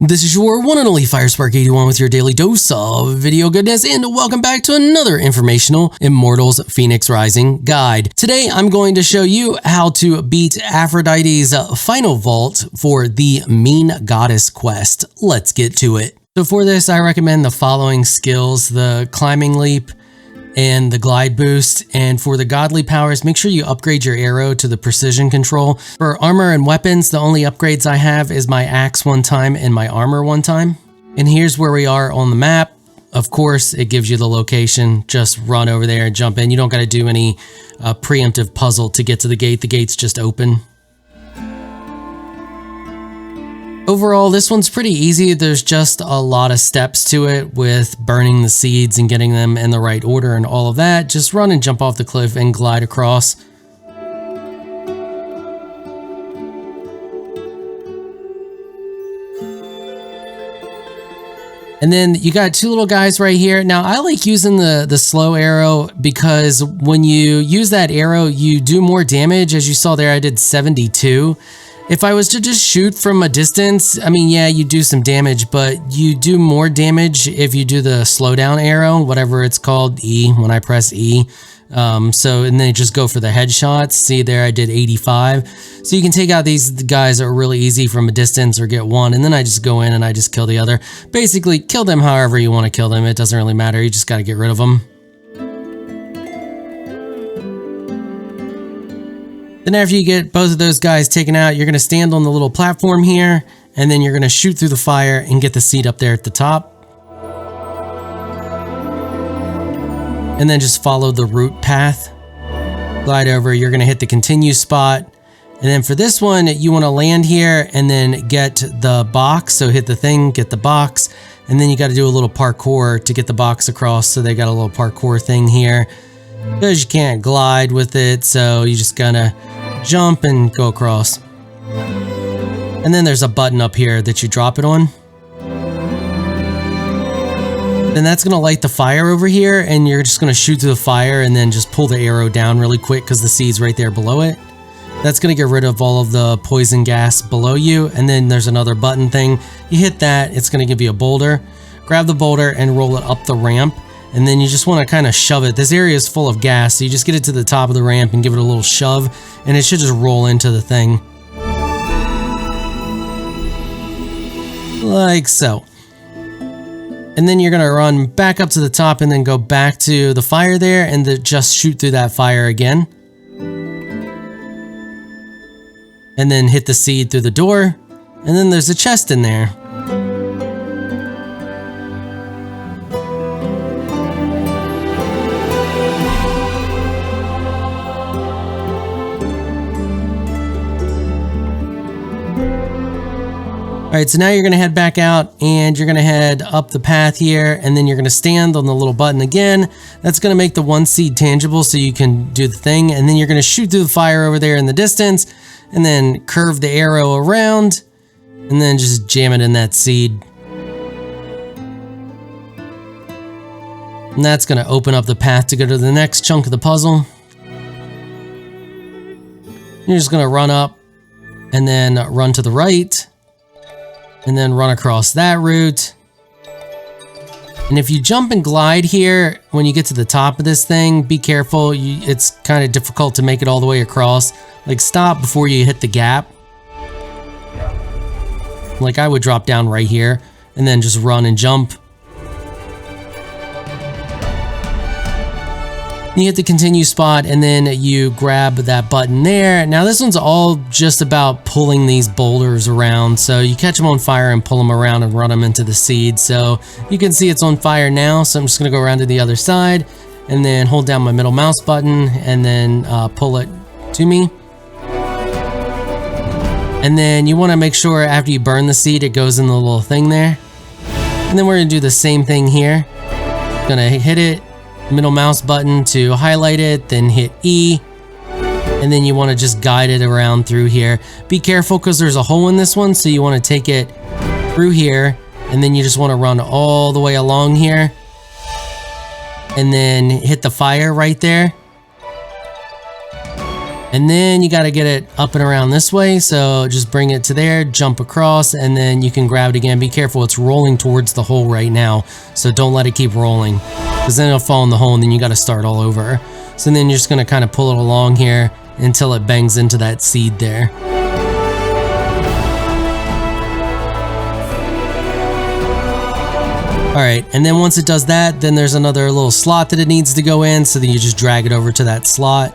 This is your one and only FireSpark81 with your daily dose of video goodness, and welcome back to another informational Immortals Fenyx Rising guide. Today I'm going to show you how to beat Aphrodite's final vault for the Mean Goddess quest. Let's get to it. So for this I recommend the following skills: the climbing leap and the glide boost. And for the godly powers, make sure you upgrade your arrow to the precision control. For armor and weapons, the only upgrades I have is my axe one time and my armor one time. And here's where we are on the map. Of course, it gives you the location. Just run over there and jump in. You don't got to do any preemptive puzzle to get to the gate. The gate's just open. Overall, this one's pretty easy. There's just a lot of steps to it with burning the seeds and getting them in the right order and all of that. Just run and jump off the cliff and glide across. And then you got two little guys right here. Now I like using the slow arrow because when you use that arrow, you do more damage. As you saw there, I did 72. If I was to just shoot from a distance, I mean, yeah, you do some damage, but you do more damage if you do the slowdown arrow, whatever it's called, E, when I press E. And then you just go for the headshots. See there, I did 85. So you can take out these guys that are really easy from a distance or get one, and then I just go in and I just kill the other. Basically, kill them however you want to kill them. It doesn't really matter. You just got to get rid of them. Then after you get both of those guys taken out, you're going to stand on the little platform here, and then you're going to shoot through the fire and get the seed up there at the top. And then just follow the route path. Glide over, you're going to hit the continue spot. And then for this one, you want to land here and then get the box. So hit the thing, get the box, and then you got to do a little parkour to get the box across. So they got a little parkour thing here. Because you can't glide with it, so you just gotta jump and go across. And then there's a button up here that you drop it on. Then that's gonna light the fire over here, and you're just gonna shoot through the fire and then just pull the arrow down really quick because the seed's right there below it. That's gonna get rid of all of the poison gas below you. And then there's another button thing. You hit that, it's gonna give you a boulder. Grab the boulder and roll it up the ramp. And then you just want to kind of shove it. This area is full of gas, so you just get it to the top of the ramp and give it a little shove, and it should just roll into the thing. Like so. And then you're going to run back up to the top and then go back to the fire there and just shoot through that fire again. And then hit the seed through the door, and then there's a chest in there. All right, so now you're going to head back out and you're going to head up the path here, and then you're going to stand on the little button again. That's going to make the one seed tangible so you can do the thing, and then you're going to shoot through the fire over there in the distance and then curve the arrow around and then just jam it in that seed. And that's going to open up the path to go to the next chunk of the puzzle. You're just going to run up and then run to the right. And then run across that route. And if you jump and glide here, when you get to the top of this thing, be careful. It's kind of difficult to make it all the way across. Like, stop before you hit the gap. Like, I would drop down right here and then just run and jump. You hit the continue spot and then you grab that button there. Now this one's all just about pulling these boulders around. So you catch them on fire and pull them around and run them into the seed. So you can see it's on fire now. So I'm just gonna go around to the other side and then hold down my middle mouse button and then pull it to me. And then you wanna make sure after you burn the seed, it goes in the little thing there. And then we're gonna do the same thing here. Gonna hit it. Middle mouse button to highlight it, then hit E, and then you want to just guide it around through here. Be careful because there's a hole in this one, so you want to take it through here, and then you just want to run all the way along here, and then hit the fire right there. And then you got to get it up and around this way. So just bring it to there, jump across, and then you can grab it again. Be careful, it's rolling towards the hole right now. So don't let it keep rolling, because then it'll fall in the hole and then you got to start all over. So then you're just going to kind of pull it along here until it bangs into that seed there. All right, and then once it does that, then there's another little slot that it needs to go in. So then you just drag it over to that slot.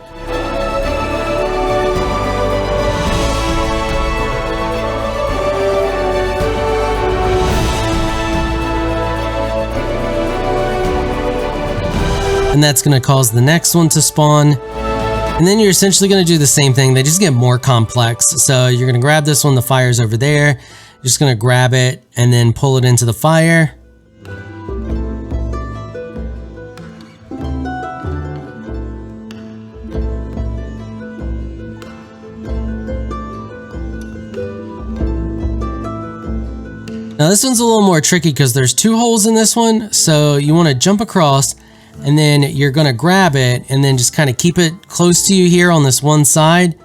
And that's going to cause the next one to spawn. And then you're essentially going to do the same thing. They just get more complex. So you're going to grab this one, the fire's over there. You're just going to grab it and then pull it into the fire. Now this one's a little more tricky because there's 2 holes in this one. So you want to jump across, and then you're going to grab it and then just kind of keep it close to you here on this one side.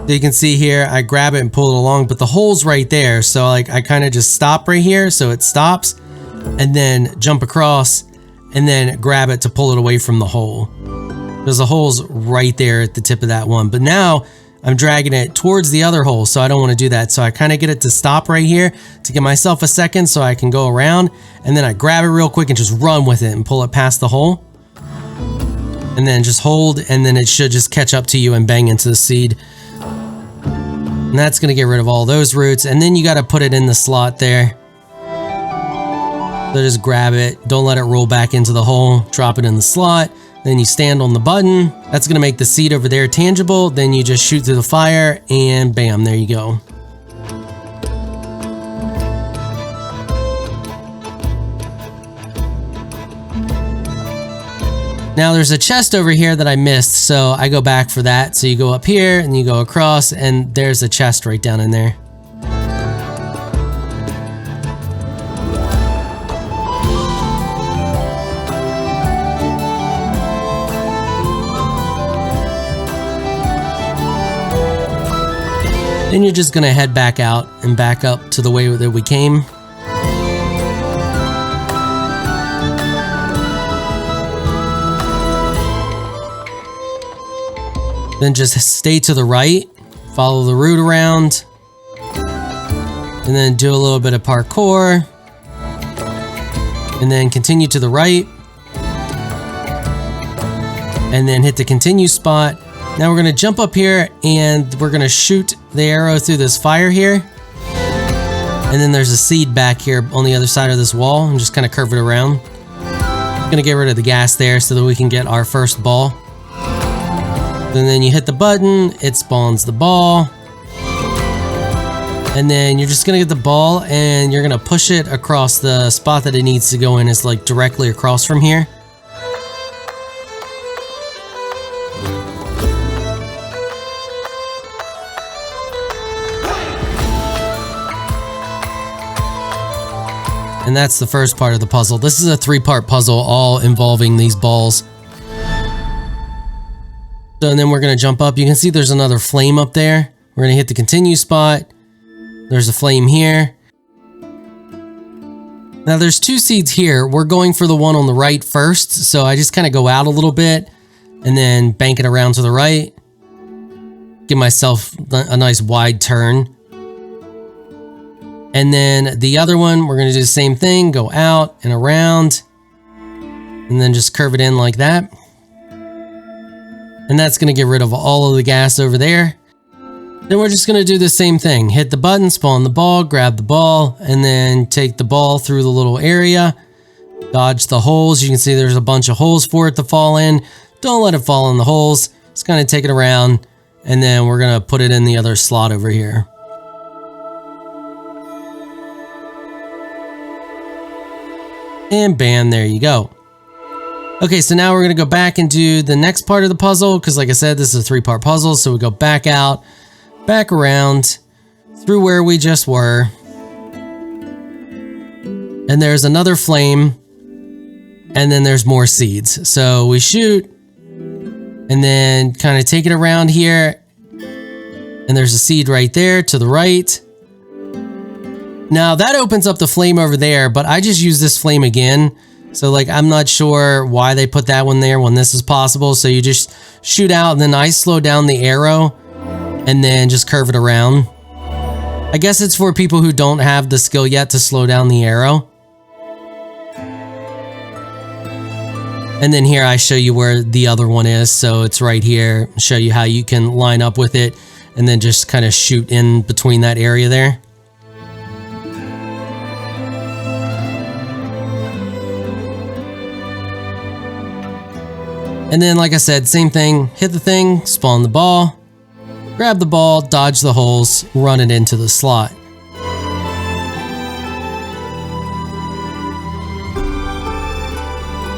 So you can see here, I grab it and pull it along, but the hole's right there. So like I kind of just stop right here. So it stops, and then jump across and then grab it to pull it away from the hole. Because the hole's right there at the tip of that one. But now I'm dragging it towards the other hole, so I don't want to do that. So I kind of get it to stop right here to give myself a second so I can go around. And then I grab it real quick and just run with it and pull it past the hole. And then just hold, and then it should just catch up to you and bang into the seed. And that's going to get rid of all those roots. And then you got to put it in the slot there. So just grab it. Don't let it roll back into the hole. Drop it in the slot. Then you stand on the button. That's going to make the seed over there tangible. Then you just shoot through the fire and bam, there you go. Now there's a chest over here that I missed, so I go back for that. So you go up here and you go across, and there's a chest right down in there. Then you're just gonna head back out and back up to the way that we came. Then just stay to the right, follow the route around, and then do a little bit of parkour, and then continue to the right, and then hit the continue spot. Now we're going to jump up here and we're going to shoot the arrow through this fire here. And then there's a seed back here on the other side of this wall, and just kind of curve it around. I'm going to get rid of the gas there so that we can get our first ball. And then you hit the button, it spawns the ball. And then you're just going to get the ball and you're going to push it across the spot that it needs to go in. Is like directly across from here. And that's the first part of the puzzle. This is a 3-part puzzle, all involving these balls. So, and then we're going to jump up. You can see there's another flame up there. We're going to hit the continue spot. There's a flame here. Now there's 2 seeds here. We're going for the one on the right first. So I just kind of go out a little bit and then bank it around to the right. Give myself a nice wide turn. And then the other one, we're going to do the same thing. Go out and around. And then just curve it in like that. And that's going to get rid of all of the gas over there. Then we're just going to do the same thing. Hit the button, spawn the ball, grab the ball, and then take the ball through the little area. Dodge the holes. You can see there's a bunch of holes for it to fall in. Don't let it fall in the holes. Just kind of take it around. And then we're going to put it in the other slot over here. And bam, there you go. Okay, so now we're going to go back and do the next part of the puzzle, because like I said, this is a 3-part puzzle. So we go back out, back around, through where we just were, And there's another flame. And then there's more seeds. So we shoot and then kind of take it around here. And there's a seed right there to the right. Now that opens up the flame over there, but I just use this flame again. So like, I'm not sure why they put that one there when this is possible. So you just shoot out and then I slow down the arrow and then just curve it around. I guess it's for people who don't have the skill yet to slow down the arrow. And then here I show you where the other one is. So it's right here. Show you how you can line up with it and then just kind of shoot in between that area there. And then, like I said, same thing, hit the thing, spawn the ball, grab the ball, dodge the holes, run it into the slot.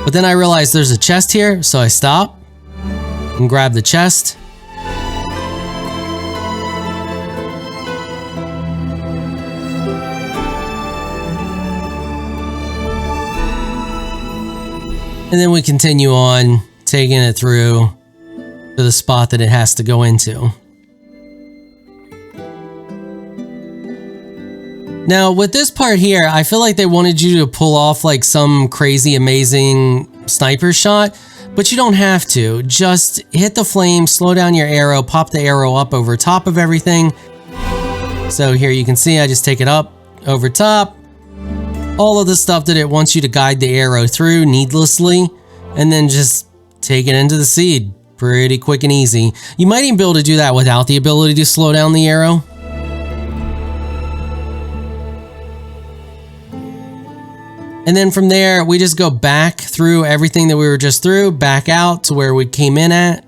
But then I realized there's a chest here, so I stop and grab the chest. And then we continue on, taking it through to the spot that it has to go into. Now with this part here, I feel like they wanted you to pull off like some crazy amazing sniper shot, but you don't have to. Just hit the flame, slow down your arrow, pop the arrow up over top of everything. So here you can see I just take it up over top. All of the stuff that it wants you to guide the arrow through needlessly, and then just take it into the seed. Pretty quick and easy. You might even be able to do that without the ability to slow down the arrow. And then from there, we just go back through everything that we were just through, back out to where we came in at.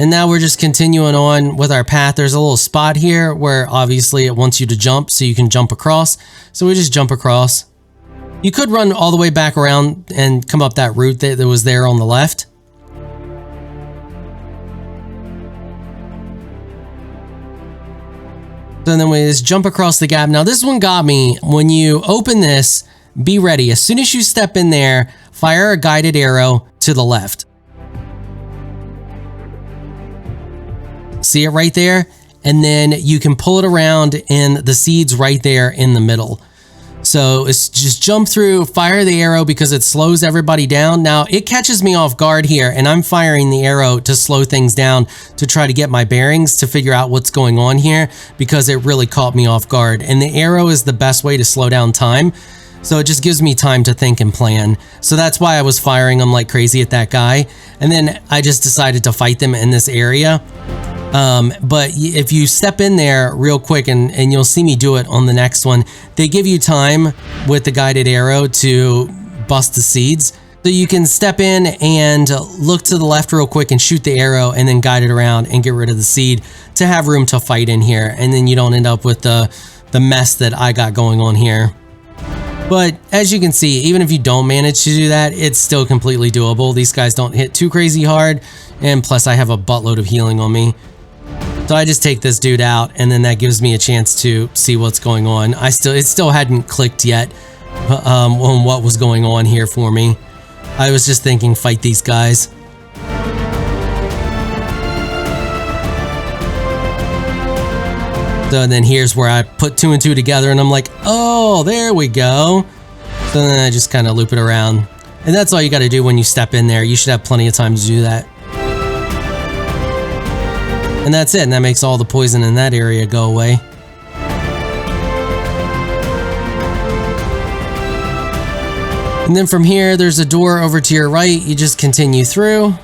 And now we're just continuing on with our path. There's a little spot here where obviously it wants you to jump so you can jump across. So we just jump across. You could run all the way back around and come up that route that was there on the left. So then we just jump across the gap. Now this one got me. When you open this, be ready. As soon as you step in there, fire a guided arrow to the left. See it right there? And then you can pull it around and the seed's right there in the middle. So it's just jump through, fire the arrow because it slows everybody down. Now it catches me off guard here and I'm firing the arrow to slow things down to try to get my bearings to figure out what's going on here because it really caught me off guard. And the arrow is the best way to slow down time. So it just gives me time to think and plan. So that's why I was firing them like crazy at that guy. And then I just decided to fight them in this area. But if you step in there real quick and you'll see me do it on the next one, they give you time with the guided arrow to bust the seeds. So you can step in and look to the left real quick and shoot the arrow and then guide it around and get rid of the seed to have room to fight in here. And then you don't end up with the mess that I got going on here. But as you can see, even if you don't manage to do that, it's still completely doable. These guys don't hit too crazy hard. And plus I have a buttload of healing on me. So I just take this dude out and then that gives me a chance to see what's going on. It still hadn't clicked yet on what was going on here for me. I was just thinking fight these guys. So then here's where I put 2 and 2 together and I'm like, oh, there we go. So then I just kind of loop it around. And that's all you got to do when you step in there. You should have plenty of time to do that. And that's it. And that makes all the poison in that area go away. And then from here, there's a door over to your right. You just continue through.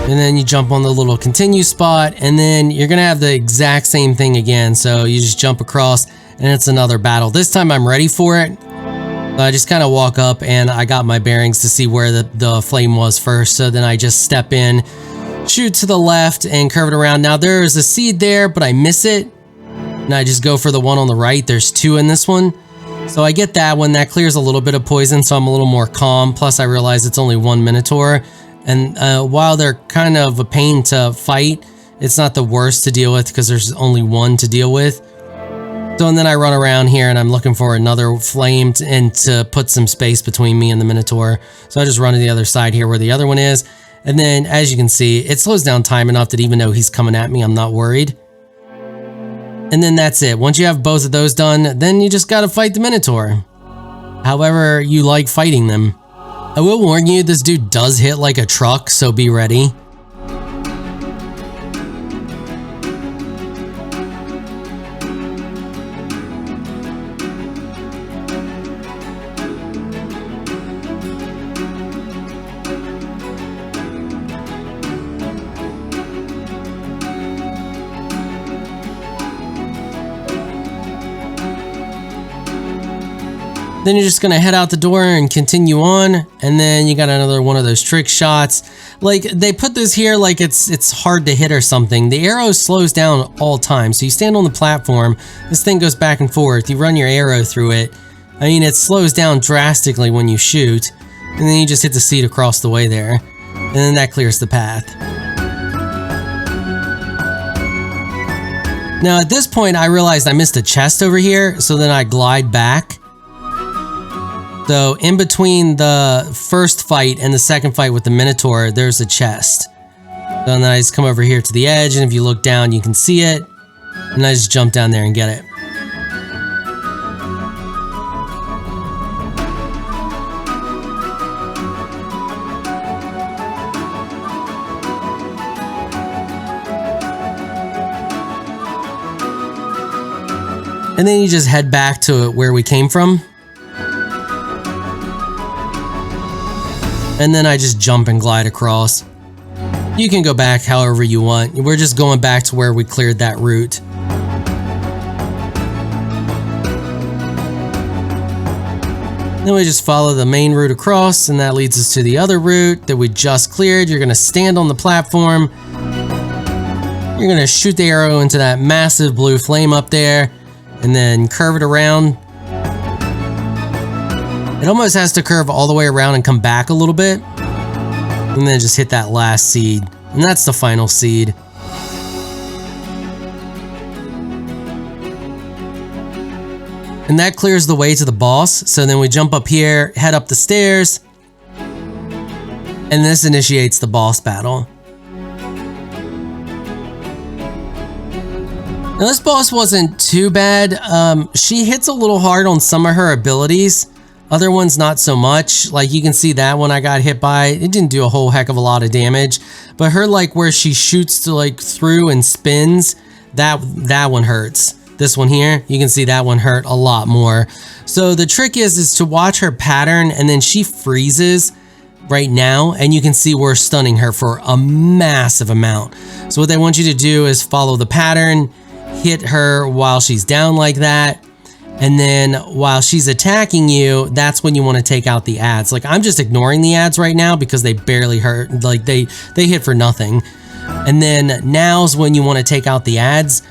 And then you jump on the little continue spot. And then you're going to have the exact same thing again. So you just jump across and it's another battle. This time I'm ready for it. So I just kind of walk up and I got my bearings to see where the flame was first. So then I just step in, shoot to the left and curve it around. Now there is a seed there, but I miss it. And I just go for the one on the right. There's 2 in this one. So I get that one. That clears a little bit of poison, so I'm a little more calm. Plus I realize it's only 1 Minotaur. And while they're kind of a pain to fight It's not the worst to deal with because there's only one to deal with. So, and then I run around here and I'm looking for another flame to put some space between me and the Minotaur. So I just run to the other side here where the other one is. And then, as you can see, it slows down time enough that even though he's coming at me, I'm not worried. And then that's it. Once you have both of those done, then you just gotta fight the Minotaur. However you like fighting them. I will warn you, this dude does hit like a truck, so be ready. Then you're just gonna head out the door and continue on, and then you got another one of those trick shots. Like, they put this here like it's hard to hit or something. The arrow slows down all time, so you stand on the platform, this thing goes back and forth, you run your arrow through it. I mean, it slows down drastically when you shoot, and then you just hit the seed across the way there, and then that clears the path. Now at this point I realized I missed a chest over here, so then I glide back. So in between the first fight and the second fight with the Minotaur, there's a chest. So then I just come over here to the edge, and if you look down, you can see it. And I just jump down there and get it. And then you just head back to where we came from. And then I just jump and glide across. You can go back however you want. We're just going back to where we cleared that route. Then we just follow the main route across, and that leads us to the other route that we just cleared. You're gonna stand on the platform. You're gonna shoot the arrow into that massive blue flame up there, and then curve it around. It almost has to curve all the way around and come back a little bit. And then just hit that last seed. And that's the final seed. And that clears the way to the boss. So then we jump up here, head up the stairs. And this initiates the boss battle. Now this boss wasn't too bad. She hits a little hard on some of her abilities. Other ones not so much. Like you can see that one I got hit by, it didn't do a whole heck of a lot of damage. But her, like, where she shoots to like through and spins, that one hurts. This one here, you can see that one hurt a lot more. So the trick is to watch her pattern, and then she freezes right now, and you can see we're stunning her for a massive amount. So what they want you to do is follow the pattern, hit her while she's down like that. And then while she's attacking you, that's when you want to take out the adds. Like, I'm just ignoring the adds right now because they barely hurt. Like, they hit for nothing. And then now's when you want to take out the adds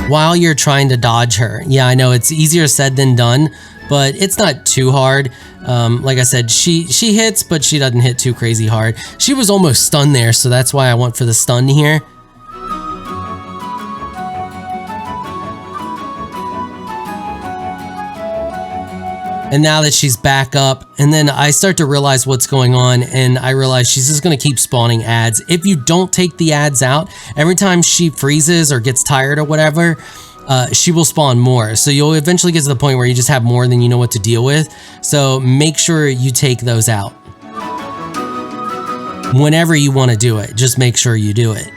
while you're trying to dodge her. Yeah, I know it's easier said than done, but it's not too hard. Like I said, she hits, but she doesn't hit too crazy hard. She was almost stunned there, so that's why I went for the stun here. And now that she's back up, and then I start to realize what's going on, and I realize she's just gonna keep spawning adds. If you don't take the adds out, every time she freezes or gets tired or whatever, she will spawn more. So you'll eventually get to the point where you just have more than you know what to deal with. So make sure you take those out. Whenever you want to do it, just make sure you do it.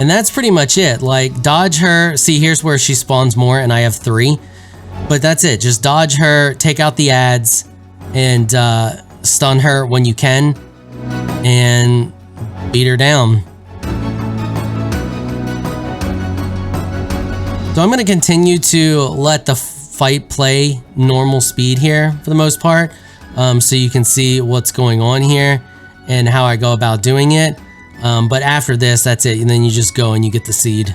And that's pretty much it. Like, dodge her. See, here's where she spawns more, and I have 3. But that's it. Just dodge her, take out the adds, and stun her when you can, and beat her down. So I'm going to continue to let the fight play normal speed here for the most part, so you can see what's going on here and how I go about doing it. But after this, that's it, and then you just go and you get the seed.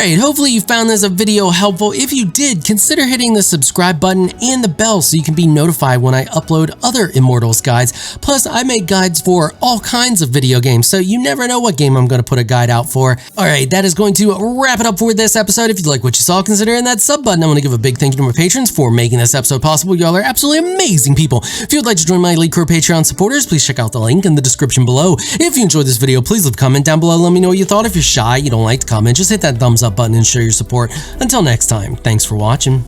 Alright, hopefully you found this video helpful. If you did, consider hitting the subscribe button and the bell so you can be notified when I upload other Immortals guides. Plus, I make guides for all kinds of video games, so you never know what game I'm going to put a guide out for. Alright, that is going to wrap it up for this episode. If you like what you saw, consider hitting that sub button. I want to give a big thank you to my patrons for making this episode possible. Y'all are absolutely amazing people. If you would like to join my elite crew of Patreon supporters, please check out the link in the description below. If you enjoyed this video, please leave a comment down below. Let me know what you thought. If you're shy, you don't like to comment, just hit that thumbs up button and show your support. Until next time, thanks for watching.